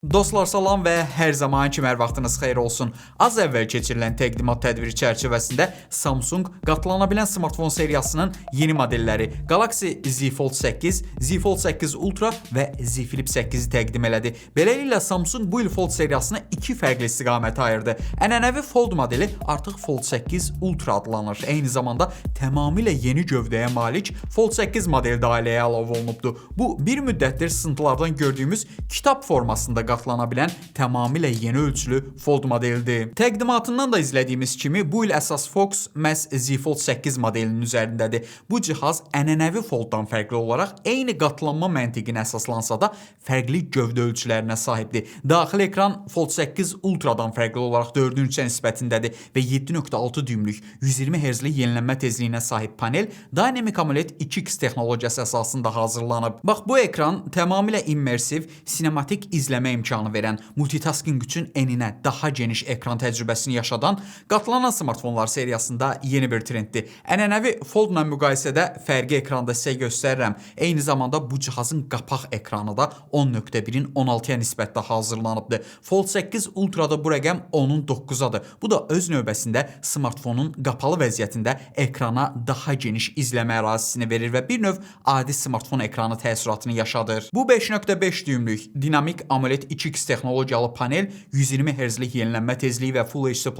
Dostlar salam və hər zaman kimi hər vaxtınız xeyir olsun. Az əvvəl keçirilən təqdimat tədbiri çərçivəsində Samsung qatlana bilən smartfon seriyasının yeni modelləri Galaxy Z Fold 8, Z Fold 8 Ultra və Z Flip 8-i təqdim elədi. Beləliklə Samsung bu il Fold seriyasını iki fərqli istiqamətə ayırdı. Ənənəvi Fold modeli artıq Fold 8 Ultra adlanır. Eyni zamanda tamamilə yeni gövdəyə malik Fold 8 modeli də ailəyə əlavə olunubdu. Bu bir müddətdir sıntılardan gördüyümüz kitab formasında qatlana bilən tamamilə yeni ölçülü Fold modelidir. Təqdimatından da izlədiyimiz kimi bu il əsas fokus məhz Z Fold 8 modelinin üzərindədir. Bu cihaz ənənəvi Folddan fərqli olaraq eyni qatlanma məntiqinə əsaslansa da fərqli gövdə ölçülərinə sahibdir. Daxili ekran Fold 8 Ultra'dan fərqli olaraq 4-cü nisbətindədir və 7.6 düymlük 120 Hz-lik yenilənmə tezliyinə sahib panel Dynamic AMOLED 2X texnologiyası əsasında hazırlanıb. Bax bu ekran tamamilə immersiv, sinematik izləmə imkanı verən, multitasking üçün eninə daha geniş ekran təcrübəsini yaşadan qatlanan smartfonlar seriyasında yeni bir trenddir. Ənənəvi Fold-la müqayisədə fərqi ekranda sizə göstərirəm. Eyni zamanda bu cihazın qapaq ekranı da 10.1-in 16-ya nisbətdə hazırlanıbdır. Fold 8 Ultra'da bu rəqəm 10-un 9-adır. Bu da öz növbəsində smartfonun qapalı vəziyyətində ekrana daha geniş izləmə ərazisini verir və bir növ adi smartfon ekranı təəssüratını yaşadır. Bu 5.5 düymlük dinamik AMOLED 2X texnologiyalı panel 120 Hz-lik yenilənmə tezliyi və Full HD+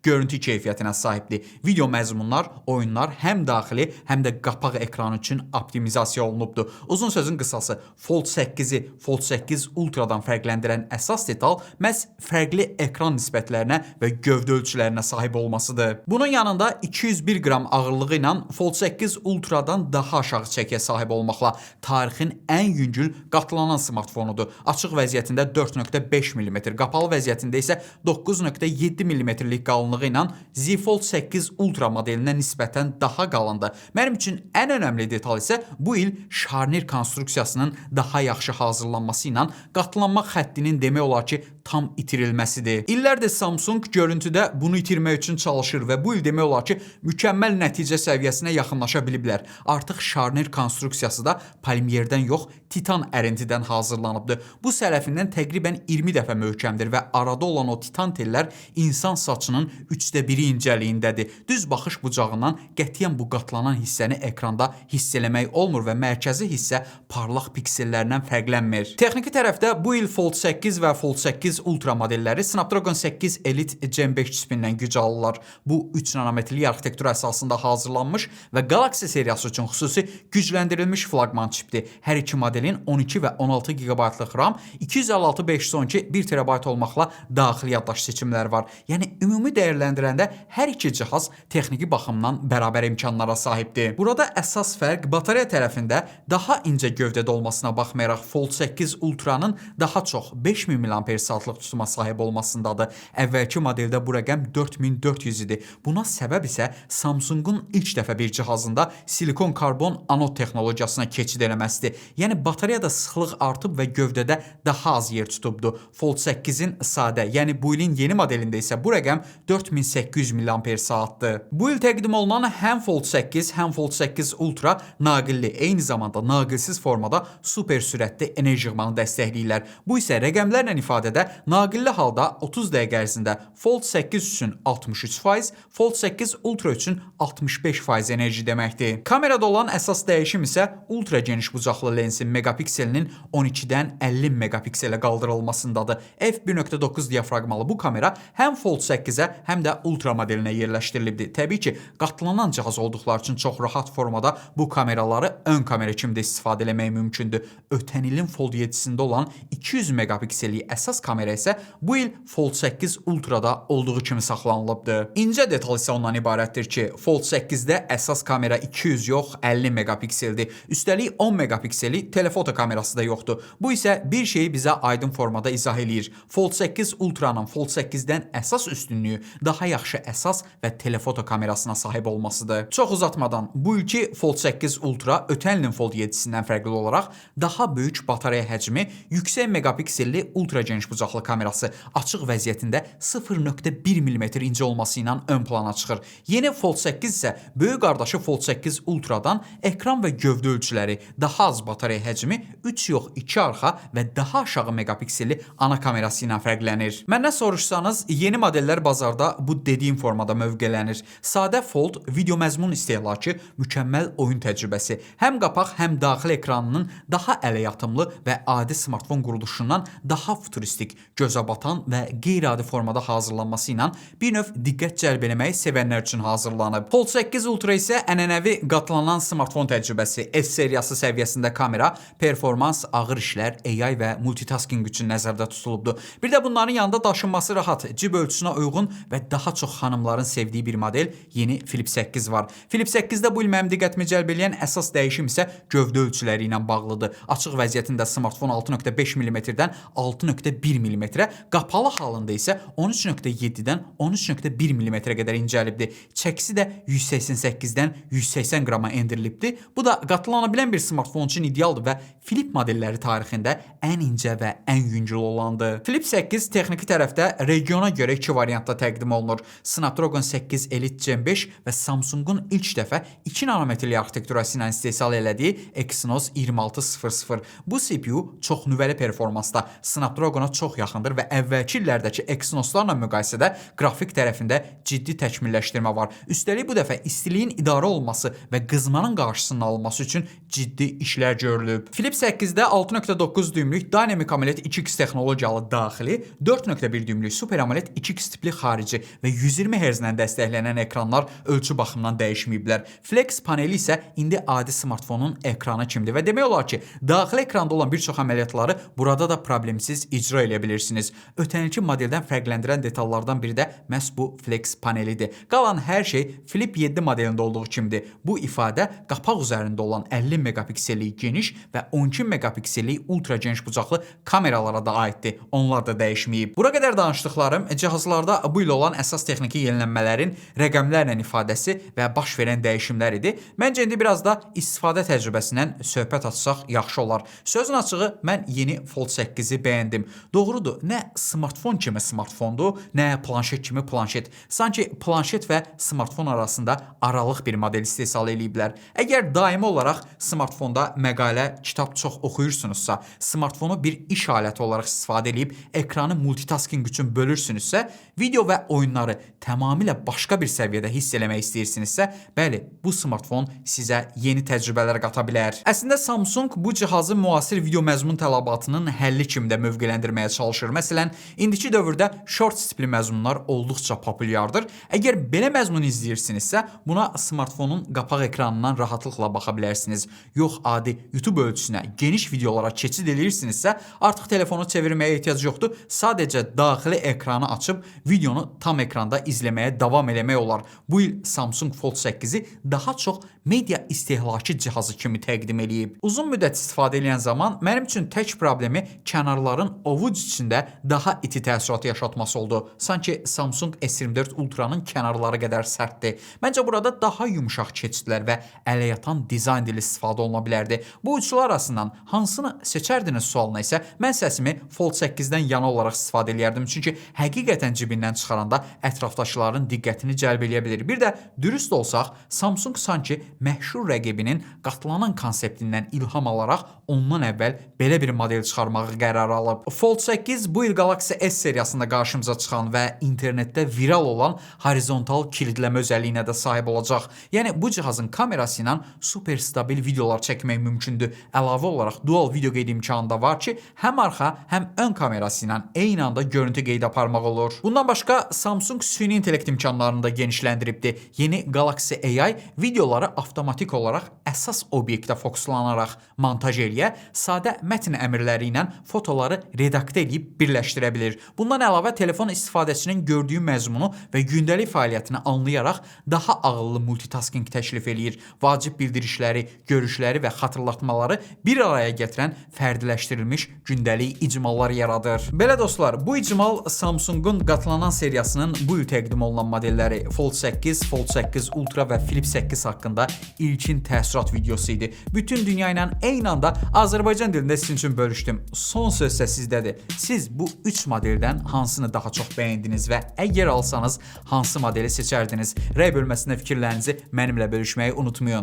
görüntü keyfiyyətinə sahibdir. Video məzmunlar, oyunlar həm daxili, həm də qapaq ekranı üçün optimizasiya olunubdur. Uzun sözün qısası, Fold 8-i Fold 8 Ultra'dan fərqləndirən əsas detal məhz fərqli ekran nisbətlərinə və gövdə ölçülərinə sahib olmasıdır. Bunun yanında 201 qram ağırlığı ilə Fold 8 Ultra'dan daha aşağı çəkiyə sahib olmaqla tarixin ən yüngül qatlanan smartfonudur. Açıq vəziyyətində 4.5 mm, qapalı vəziyyətində isə 9.7 mm-lik qalınlığı ilə Z Fold 8 Ultra modelinə nisbətən daha qalındır. Mənim üçün ən önəmli detal isə bu il şarnir konstruksiyasının daha yaxşı hazırlanması ilə qatlanma xəttinin demək olar ki, tam itirilməsidir. İllərdir Samsung görüntüdə bunu itirmək üçün çalışır və bu il demək olar ki, mükəmməl nəticə səviyyəsinə yaxınlaşa biliblər. Artıq şarnir konstruksiyası da polimerdən yox, titan ərintidən hazırlanıbdır. Bu sələfindən təqribən 20 dəfə möhkəmdir və arada olan o titan tellər insan saçının 1/3 incəliyindədir. Düz baxış bucağından qətiyyən bu qatlanan hissəni ekranda hiss eləmək olmur və mərkəzi hissə parlaq piksellərdən fərqlənmir. Texniki tərəfdə bu il Fold 8 və Fold 8 Ultra modelləri Snapdragon 8 Elite Gen 5 çipindən güc alırlar. Bu 3 nanometrlik arxitektura əsasında hazırlanmış və Galaxy seriyası üçün xüsusi gücləndirilmiş flaqman çipdir. Hər iki modelin 12 və 16 GB-lıq RAM, 256 512 1 TB olmaqla daxili yaddaş seçimləri var. Yəni ümumi dəyərləndirəndə hər iki cihaz texniki baxımdan bərabər imkanlara sahibdir. Burada əsas fərq batareya tərəfində daha incə gövdədə olmasına baxmayaraq Fold 8 Ultra'nın daha çox 5000 mAh tutuma sahib olmasındadır. Əvvəlki modeldə bu rəqəm 4400 idi. Buna səbəb isə Samsung'un ilk dəfə bir cihazında silikon karbon anod texnologiyasına keçid eləməsidir. Yəni batareyada sıxlıq artıb və gövdədə daha az yer tutubdu. Fold 8-in sadə, yəni bu ilin yeni modelində isə bu rəqəm 4800 mAh-dır. Bu il təqdim olunan həm Fold 8, həm Fold 8 Ultra naqilli, eyni zamanda naqilsiz formada super sürətli enerji yığmanı dəstəkləyirlər. Bu isə rəqəmlərlə ifadədə naqilli halda 30 dəqiqə ərzində Fold 8 üçün 63%, Fold 8 Ultra üçün 65% enerji deməkdir. Kamerada olan əsas dəyişim isə ultra geniş bucaqlı lensin megapikselinin 12-dən 50 megapikselə qaldırılmasındadır. f1.9 diafraqmalı bu kamera həm Fold 8-ə, həm də Ultra modelinə yerləşdirilibdir. Təbii ki, qatlanan cihaz olduqları üçün çox rahat formada bu kameraları ön kamera kimi də istifadə etmək mümkündür. Ötən ilin Fold 7-sində olan 200 megapiksellik əsas kamera isə bu il Fold 8 Ultra'da olduğu kimi saxlanılıbdır. İncə detal isə ondan ibarətdir ki, Fold 8-də əsas kamera 200 yox, 50 megapikseldir. Üstəlik 10 megapikseli telefoto kamerası da yoxdur. Bu isə bir şeyi bizə aydın formada izah eləyir. Fold 8 Ultra'nın Fold 8-dən əsas üstünlüyü daha yaxşı əsas və telefoto kamerasına sahib olmasıdır. Çox uzatmadan, bu ilki Fold 8 Ultra ötən ilin Fold 7-sindən fərqli olaraq daha böyük batareya həcmi, yüksək megapikselli ultra geniş bucaqlı bucaqlı kamerası açıq vəziyyətində 0.1 mm inci olması ilə ön plana çıxır. Yeni Fold 8 isə böyük qardaşı Fold 8 Ultra'dan ekran və gövdə ölçüləri, daha az batareya həcmi, 3 yox 2 arxa və daha aşağı megapikselli ana kamerası ilə fərqlənir. Məndən soruşsanız, yeni modellər bazarda bu dediyim formada mövqelənir. Sadə Fold video məzmun istehlakı, mükəmməl oyun təcrübəsi, həm qapaq, həm daxili ekranının daha ələyatımlı və adi smartfon quruluşundan daha futuristik, gözə batan və qeyri-adi formada hazırlanması ilə bir növ diqqət cəlb etməyi sevənlər üçün hazırlanıb. Fold 8 Ultra isə ənənəvi qatlanan smartfon təcrübəsi, S seriyası səviyyəsində kamera, performans, ağır işlər, AI və multitasking üçün nəzərdə tutulubdur. Bir də bunların yanında daşınması rahat, cib ölçüsünə uyğun və daha çox xanımların sevdiyi bir model yeni Flip 8 var. Flip 8-də bu il mənim diqqətimi cəlb edən əsas dəyişim isə gövdə ölçüləri ilə bağlıdır. Açıq vəziyyətində smartfon 6.5 mm-dən 6.1 mm, qapalı halında isə 13.7-dən 13.1 mm qədər incəlibdir. Çəkisi də 188-dən 180 qrama endirilibdir. Bu da qatlana bilən bir smartfon üçün idealdır və Flip modelləri tarixində ən incə və ən yüngül olandır. Flip 8 texniki tərəfdə regiona görə 2 variantda təqdim olunur. Snapdragon 8 Elite Gen 5 və Samsung'un ilk dəfə 2 nanometrli arxitekturası ilə istehsal elədiyi Exynos 2600. Bu CPU çox nüvəli performansda Snapdragon'a çox yaxındır və əvvəlki illərdəki Exynoslarla müqayisədə qrafik tərəfində ciddi təkmilləşdirmə var. Üstəlik bu dəfə istiliyin idarə olunması və qızmanın qarşısının alınması üçün ciddi işlər görülüb. Flip 8-də 6.9 düymlük Dynamic AMOLED 2X texnologiyalı daxili, 4.1 düymlük Super AMOLED 2X tipli xarici və 120 Hz-lə dəstəklənən ekranlar ölçü baxımından dəyişməyiblər. Flex paneli isə indi adi smartfonun ekranı kimdir və demək olar ki, daxili ekranda olan bir çox əməliyyatları burada da problemsiz icra edə bilirsiniz. Ötənki modeldən fərqləndirən detallardan biri də məhz bu Flex panelidir. Qalan hər şey Flip 7 modelində olduğu kimidir. Bu ifadə qapaq üzərində olan 50 megapiksellik geniş və 12 megapiksellik ultra geniş bucaqlı kameralara da aiddir. Onlar da dəyişməyib. Bura qədər danışdıqlarım cihazlarda bu il olan əsas texniki yenilənmələrin rəqəmlərlə ifadəsi və baş verən dəyişimlər idi. Məncə indi biraz da istifadə təcrübəsindən söhbət açsaq yaxşı olar. Sözün açığı mən yeni Fold 8-i bəyəndim. Doğrudur, nə smartfon kimi smartfondur, nə planşet kimi planşet. Sanki planşet və smartfon arasında aralıq bir model istehsal eləyiblər. Əgər daimi olaraq smartfonda məqalə, kitab çox oxuyursunuzsa, smartfonu bir iş aləti olaraq istifadə edib ekranı multitasking üçün bölürsünüzsə, video və oyunları tamamilə başqa bir səviyyədə hiss eləmək istəyirsinizsə, bəli, bu smartfon sizə yeni təcrübələr qata bilər. Əslində Samsung bu cihazı müasir video məzmun tələbatının həlli kimi də mövqeləndirməyə çalışır. Məsələn, indiki dövrdə shorts tipli məzmunlar olduqca populyardır. Əgər belə məzmun izləyirsinizsə, buna smartfonun qapaq ekranından rahatlıqla baxa bilərsiniz. Yox, adi YouTube ölçüsünə, geniş videolara keçid edirsinizsə, artıq telefonu çevirməyə ehtiyac yoxdur. Sadəcə daxili ekranı açıb videonu tam ekranda izləməyə davam eləmək olar. Bu il Samsung Fold 8-i daha çox media istehlakı cihazı kimi təqdim eləyib. Uzun müddət istifadə edən zaman mənim üçün tək problemi kənarların ovuc içində daha iti təəssüratı yaşatması oldu. Sanki Samsung S24 Ultra'nın kənarları qədər sərtdir. Məncə burada daha yumşaq keçidlər və ələyatan dizayn dili istifadə oluna bilərdi. Bu uçlar arasından hansını seçərdiniz sualına isə mən səsimi Fold 8-dən yana olaraq istifadə edərdim. Çünki həqiqətən cibindən çıxaranda ətrafdakıların diqqətini cəlb edə bilir. Bir də dürüst olsaq, Samsung sanki məşhur rəqibinin qatlanan konseptindən ilham alaraq ondan əvvəl belə bir model çıxarmağı qərar alıb. Fold 8 bu il Galaxy S seriyasında qarşımıza çıxan və internetdə viral olan horizontal kilidləmə özəlliyinə də sahib olacaq. Yəni bu cihazın kamerası ilə super stabil videolar çəkmək mümkündür. Əlavə olaraq dual video qeyd imkanı da var ki, həm arxa, həm ön kamerası ilə eyni anda görüntü qeyd aparmaq olur. Bundan başqa Samsung süni intellekt imkanlarını da genişləndiribdi. Yeni Galaxy AI videoları avtomatik olaraq əsas obyektə fokuslanaraq montaj eləyə, sadə mətn əmrləri ilə fotoları redaktə edib birləşdirə bilir. Bundan əlavə telefon istifadəçinin gördüyü məzmunu və gündəlik fəaliyyətini anlayaraq daha ağıllı multitasking təklif eləyir. Vacib bildirişləri, görüşləri və xatırlatmaları bir araya gətirən fərdiləşdirilmiş gündəlik icmallar yaradır. Belə dostlar, bu icmal Samsung'un qatlanan seriyasının bu il təqdim olunan modelləri Fold 8, Fold 8 Ultra və Flip 8 haqqında ilkin təəssürat videosu idi. Bütün dünya ilə eyni anda Azərbaycan dilində sizin üçün bölüşdüm. Son söz isə sizdədir. Siz bu 3 modeldən hansını daha çox bəyəndiniz və əgər alsanız hansı modeli seçərdiniz? Rəy bölməsində fikirlərinizi mənimlə bölüşməyi unutmayın.